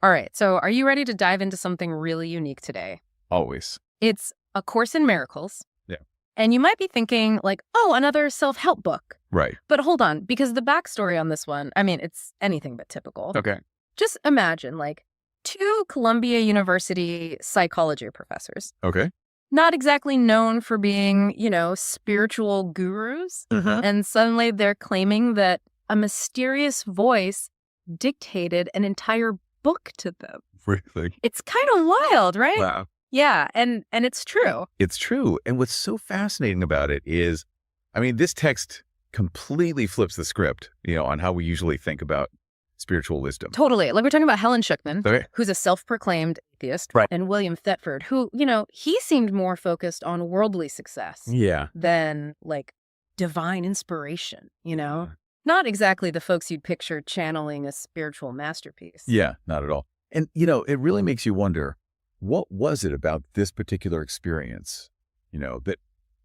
All right. So are you ready to dive into something really unique today? Always. It's A Course in Miracles. Yeah. And you might be thinking like, oh, another self-help book. Right. But hold on, because the backstory on this one, I mean, it's anything but typical. Okay. Just imagine like two Columbia University psychology professors, Okay. not exactly known for being, spiritual gurus. And suddenly they're claiming that a mysterious voice dictated an entire book to them. Really? It's kind of wild, right? Wow. Yeah, and it's true. It's true. And what's so fascinating about it is, I mean, this text completely flips the script, on how we usually think about spiritual wisdom. Totally. Like we're talking about Helen Schuckman, Okay. who's a self-proclaimed atheist, Right. and William Thetford, who, he seemed more focused on worldly success Yeah. than like divine inspiration, Not exactly the folks you'd picture channeling a spiritual masterpiece. Yeah, not at all. And, it really makes you wonder, what was it about this particular experience, that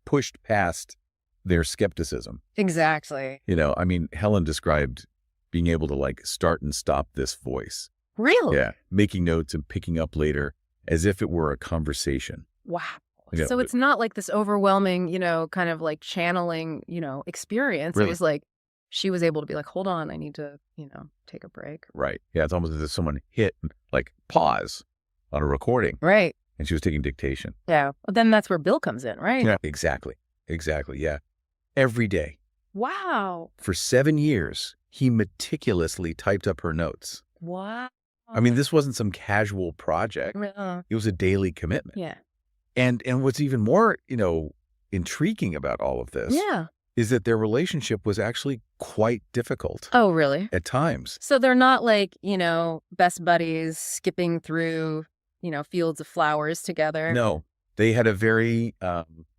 pushed past their skepticism? Exactly. I mean, Helen described being able to like start and stop this voice. Really? Yeah. Making notes and picking up later as if it were a conversation. Wow. Yeah, So it's not like this overwhelming, kind of like channeling, experience. Really? It was like she was able to be like, hold on, I need to, take a break. Right. Yeah. It's almost as if someone hit like pause on a recording. Right. And she was taking dictation. Yeah. Well, then that's where Bill comes in, right? Yeah. Exactly. Exactly. Yeah. Every day. Wow. For 7 years, he meticulously typed up her notes. Wow. I mean, this wasn't some casual project. It was a daily commitment. Yeah. And what's even more, intriguing about all of this is that their relationship was actually quite difficult. Oh, really? At times. So they're not like, best buddies skipping through, fields of flowers together. No, they had a very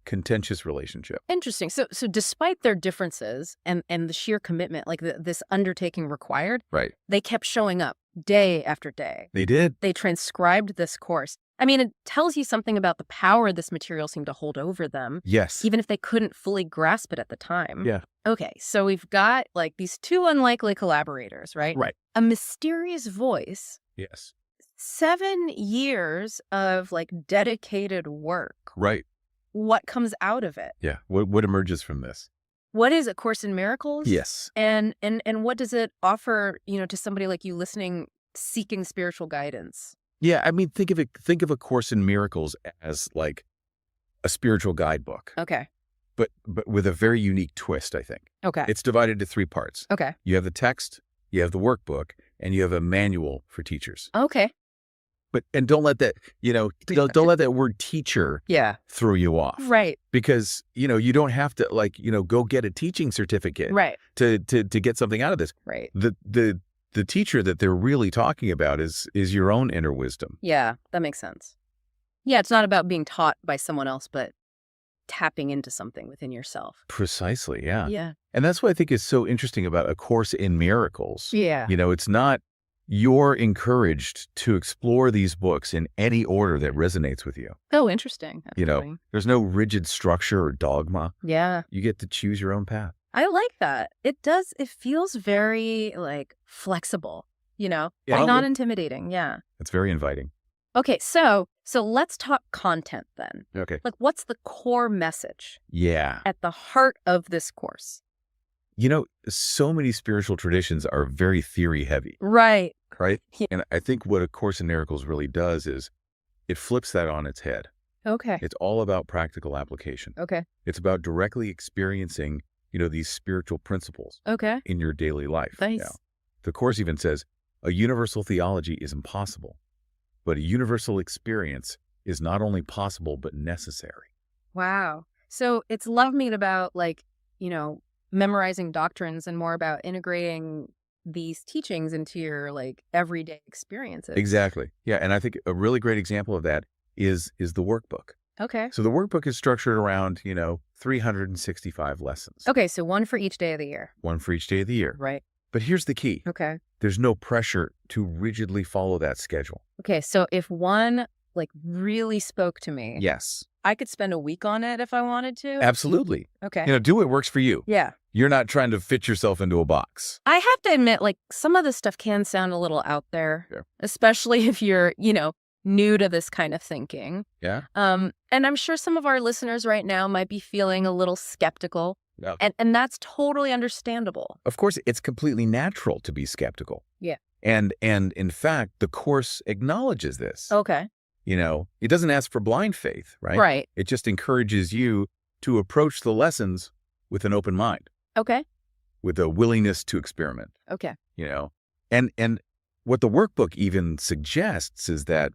contentious relationship. Interesting. So despite their differences and the sheer commitment, like this undertaking required, Right. they kept showing up day after day. They did. They transcribed this course. I mean, it tells you something about the power this material seemed to hold over them. Yes. Even if they couldn't fully grasp it at the time. Yeah. Okay, so we've got like these two unlikely collaborators, right? Right. A mysterious voice. Yes. 7 years of like dedicated work. Right. What comes out of it? Yeah. What emerges from this? What is A Course in Miracles? Yes. And what does it offer, to somebody like you listening, seeking spiritual guidance? Yeah. I mean, think of A Course in Miracles as like a spiritual guidebook. Okay. But with a very unique twist, I think. Okay. It's divided into 3 parts. Okay. You have the text, you have the workbook, and you have a manual for teachers. Okay. And don't let that, don't let that word teacher throw you off. Right. Because, you don't have to like, go get a teaching certificate Right. to get something out of this. Right. The teacher that they're really talking about is your own inner wisdom. Yeah, that makes sense. Yeah, it's not about being taught by someone else, but tapping into something within yourself. Precisely. Yeah. Yeah. And that's what I think is so interesting about A Course in Miracles. Yeah. It's not, you're encouraged to explore these books in any order that resonates with you. Oh, interesting. There's no rigid structure or dogma. Yeah. You get to choose your own path. I like that. It feels very like flexible, Yeah. not intimidating. Yeah. It's very inviting. Okay. So let's talk content then. Okay. Like what's the core message Yeah. at the heart of this course? So many spiritual traditions are very theory heavy. Right. Right. Yeah. And I think what A Course in Miracles really does is it flips that on its head. Okay. It's all about practical application. Okay. It's about directly experiencing, these spiritual principles Okay. in your daily life. Nice. The Course even says a universal theology is impossible, but a universal experience is not only possible, but necessary. Wow. So it's less about like, memorizing doctrines and more about integrating these teachings into your like everyday experiences. Exactly. Yeah. And I think a really great example of that is the workbook. Okay. So the workbook is structured around, 365 lessons. Okay. So one for each day of the year. One for each day of the year. Right. But here's the key. Okay. There's no pressure to rigidly follow that schedule. Okay. So if one like really spoke to me. Yes. I could spend a week on it if I wanted to. Absolutely. Okay. Do what works for you. Yeah. You're not trying to fit yourself into a box. I have to admit, like, some of this stuff can sound a little out there, Yeah. especially if you're, new to this kind of thinking. Yeah. And I'm sure some of our listeners right now might be feeling a little skeptical. Yeah. And that's totally understandable. Of course, it's completely natural to be skeptical. Yeah. And in fact, the Course acknowledges this. Okay. It doesn't ask for blind faith, right? Right. It just encourages you to approach the lessons with an open mind, Okay. with a willingness to experiment, Okay. And what the workbook even suggests is that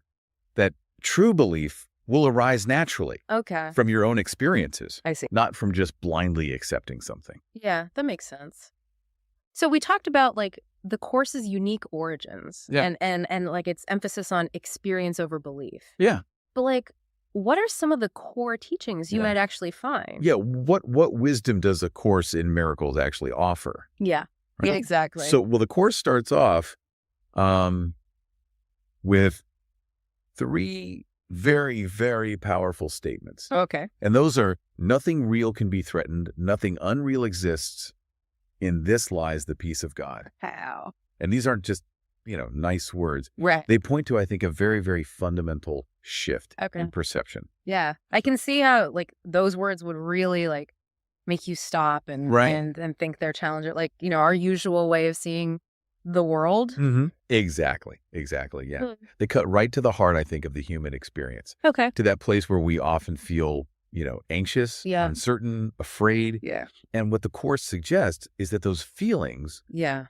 true belief will arise naturally Okay. from your own experiences, I see. not from just blindly accepting something. Yeah, that makes sense. So we talked about like the Course's unique origins and like its emphasis on experience over belief. Yeah. But like, what are some of the core teachings you might actually find? Yeah. What wisdom does A Course in Miracles actually offer? Yeah. Right? Yeah, exactly. So, the Course starts off with 3 very, very powerful statements. Okay. And those are, nothing real can be threatened, nothing unreal exists, in this lies the peace of God. How? And these aren't just, nice words. Right. They point to, I think, a very, very fundamental shift Okay. in perception. Yeah. I can see how like those words would really like make you stop and Right. and think they're challenging. Like, our usual way of seeing the world. Mm-hmm. Exactly. Yeah. Mm. They cut right to the heart, I think, of the human experience, Okay. to that place where we often feel, anxious, Yeah. uncertain, afraid. Yeah. And what the Course suggests is that those feelings Yeah.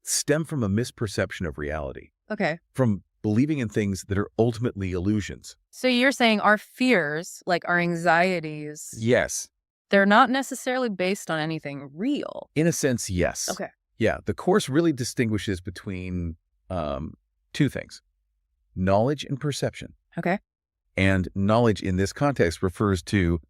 stem from a misperception of reality, Okay. from believing in things that are ultimately illusions. So you're saying our fears, like our anxieties, Yes. they're not necessarily based on anything real. In a sense, yes. Okay. Yeah. The Course really distinguishes between 2 things, knowledge and perception. Okay. And knowledge in this context refers to,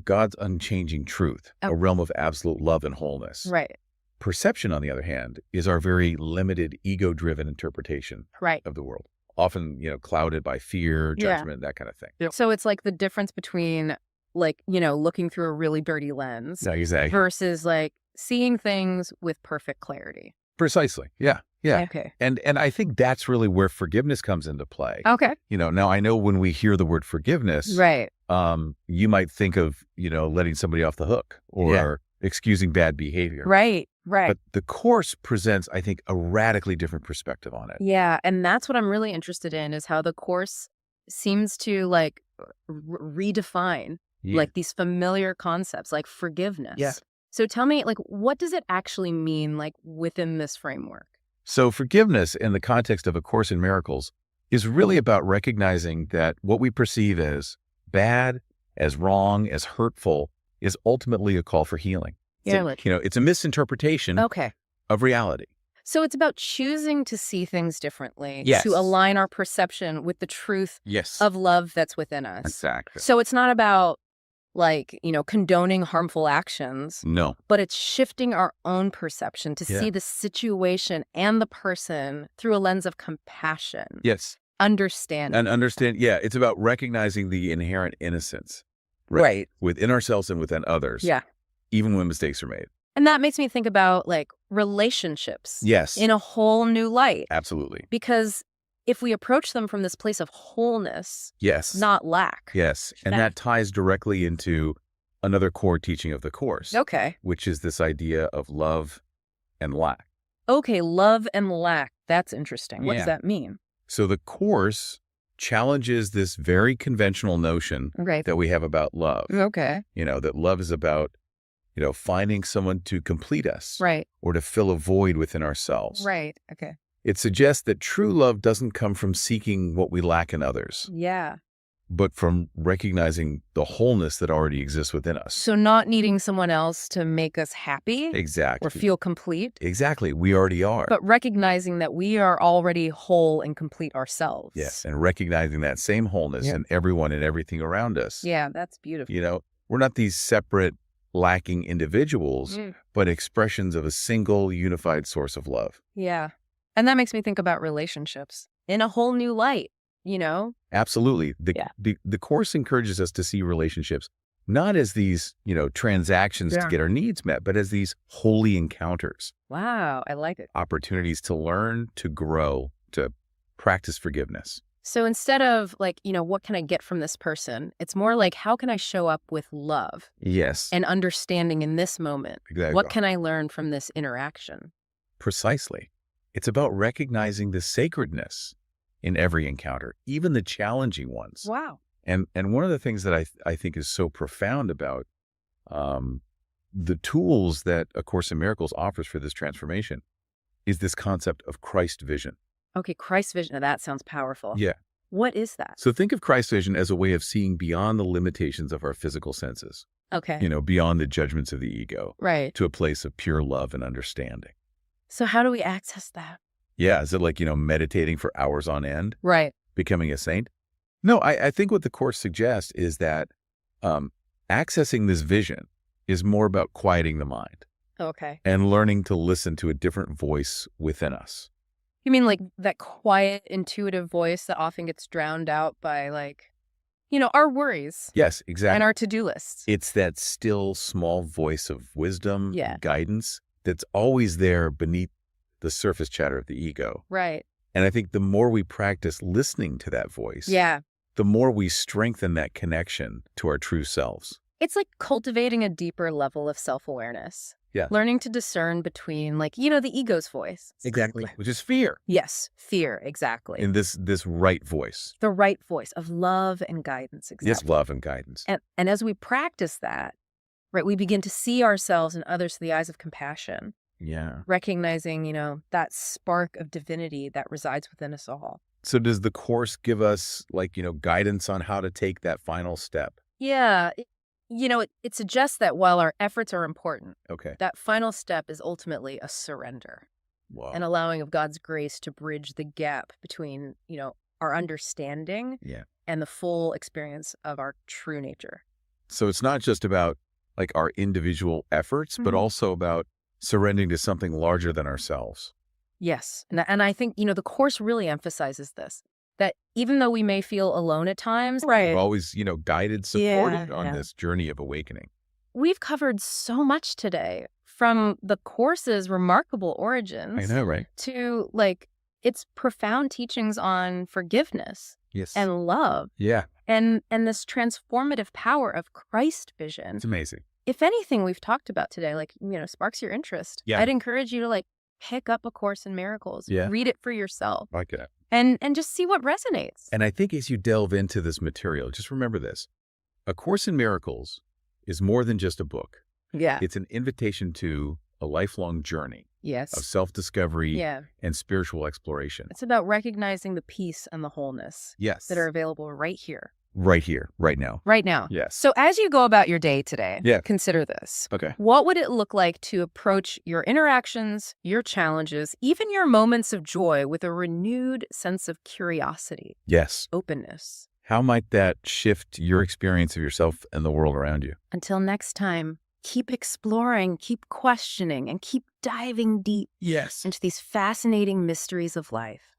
God's unchanging truth, Oh. a realm of absolute love and wholeness. Right. Perception, on the other hand, is our very limited ego-driven interpretation Right. of the world, often, clouded by fear, Yeah. judgment, that kind of thing. So it's like the difference between like, looking through a really dirty lens Yeah, exactly. versus like seeing things with perfect clarity. Precisely. Yeah. Yeah. Okay. And I think that's really where forgiveness comes into play. Okay. Now I know when we hear the word forgiveness, Right. You might think of, letting somebody off the hook or excusing bad behavior. Right. Right. But the Course presents, I think, a radically different perspective on it. Yeah. And that's what I'm really interested in is how the Course seems to like redefine like these familiar concepts like forgiveness. Yeah. So tell me, like, what does it actually mean like within this framework? So forgiveness in the context of A Course in Miracles is really about recognizing that what we perceive as bad, as wrong, as hurtful is ultimately a call for healing. Yeah. It's a misinterpretation Okay. of reality. So it's about choosing to see things differently, Yes. to align our perception with the truth Yes. of love that's within us. Exactly. So it's not about like, condoning harmful actions, No. but it's shifting our own perception to Yeah. see the situation and the person through a lens of compassion, Yes. understanding. And understand, it's about recognizing the inherent innocence Right. within ourselves and within others, Yeah. even when mistakes are made. And that makes me think about like relationships Yes. in a whole new light. Absolutely. Because if we approach them from this place of wholeness, Yes. not lack. Yes. And that ties directly into another core teaching of the Course, Okay. which is this idea of love and lack. Okay, love and lack. That's interesting. What Yeah. does that mean? So the Course challenges this very conventional notion Right. that we have about love, Okay. that love is about, finding someone to complete us Right. or to fill a void within ourselves. Right. Okay. It suggests that true love doesn't come from seeking what we lack in others, Yeah. but from recognizing the wholeness that already exists within us. So not needing someone else to make us happy Exactly. or feel complete, Exactly. We already are. but recognizing that we are already whole and complete ourselves. Yes. And recognizing that same wholeness in everyone and everything around us. Yeah, that's beautiful. We're not these separate, lacking individuals, but expressions of a single, unified source of love. Yeah. And that makes me think about relationships in a whole new light, Absolutely. Yeah. The Course encourages us to see relationships not as these, transactions to Yeah. get our needs met, but as these holy encounters, Wow, I like it. opportunities to learn, to grow, to practice forgiveness. So instead of like, what can I get from this person? It's more like, how can I show up with love Yes, and understanding in this moment? exactly. What can I learn from this interaction? Precisely. It's about recognizing the sacredness in every encounter, even the challenging ones. Wow. And one of the things that I think is so profound about the tools that A Course in Miracles offers for this transformation is this concept of Christ vision. Okay, Christ vision. Now that sounds powerful. Yeah. What is that? So think of Christ vision as a way of seeing beyond the limitations of our physical senses, Okay. beyond the judgments of the ego, Right. to a place of pure love and understanding. So how do we access that? Yeah. Is it like, meditating for hours on end, Right. becoming a saint? No, I think what the Course suggests is that accessing this vision is more about quieting the mind Okay. and learning to listen to a different voice within us. You mean like that quiet, intuitive voice that often gets drowned out by like, our worries Yes, exactly. and our to-do lists? It's that still small voice of wisdom, Yeah. guidance that's always there beneath the surface chatter of the ego. Right. And I think the more we practice listening to that voice, Yeah. the more we strengthen that connection to our true selves. It's like cultivating a deeper level of self-awareness. Yeah. Learning to discern between like, the ego's voice. Which is fear Yes. Fear. Exactly. in this right voice. The right voice of love and guidance. Exactly. Yes, love and guidance. And as we practice that, right, we begin to see ourselves and others through the eyes of compassion, Yeah. recognizing, that spark of divinity that resides within us all. So does the Course give us guidance on how to take that final step? Yeah. It suggests that while our efforts are important, Okay. that final step is ultimately a surrender, Wow. an allowing of God's grace to bridge the gap between, our understanding Yeah. and the full experience of our true nature. So it's not just about like our individual efforts, but Mhm. also about surrendering to something larger than ourselves. Yes. And I think, the Course really emphasizes this, that even though we may feel alone at times, We're always, guided, supported on Yeah. this journey of awakening. we've covered so much today, from the Course's remarkable origins right? to like its profound teachings on forgiveness Yes. and love yeah, and this transformative power of Christ vision. it's amazing. If anything we've talked about today, like, sparks your interest, Yeah. I'd encourage you to like pick up A Course in Miracles, Yeah. read it for yourself, Like it. and just see what resonates. And I think as you delve into this material, just remember this. A Course in Miracles is more than just a book. Yeah. It's an invitation to a lifelong journey of Yes. self-discovery Yeah. and spiritual exploration. It's about recognizing the peace and the wholeness Yes. that are available right here, right here, right now. right now. Yes. So as you go about your day today, Yeah. consider this. Okay. What would it look like to approach your interactions, your challenges, even your moments of joy with a renewed sense of curiosity, Yes. openness? How might that shift your experience of yourself and the world around you? Until next time, keep exploring, keep questioning, and keep diving deep Yes. into these fascinating mysteries of life.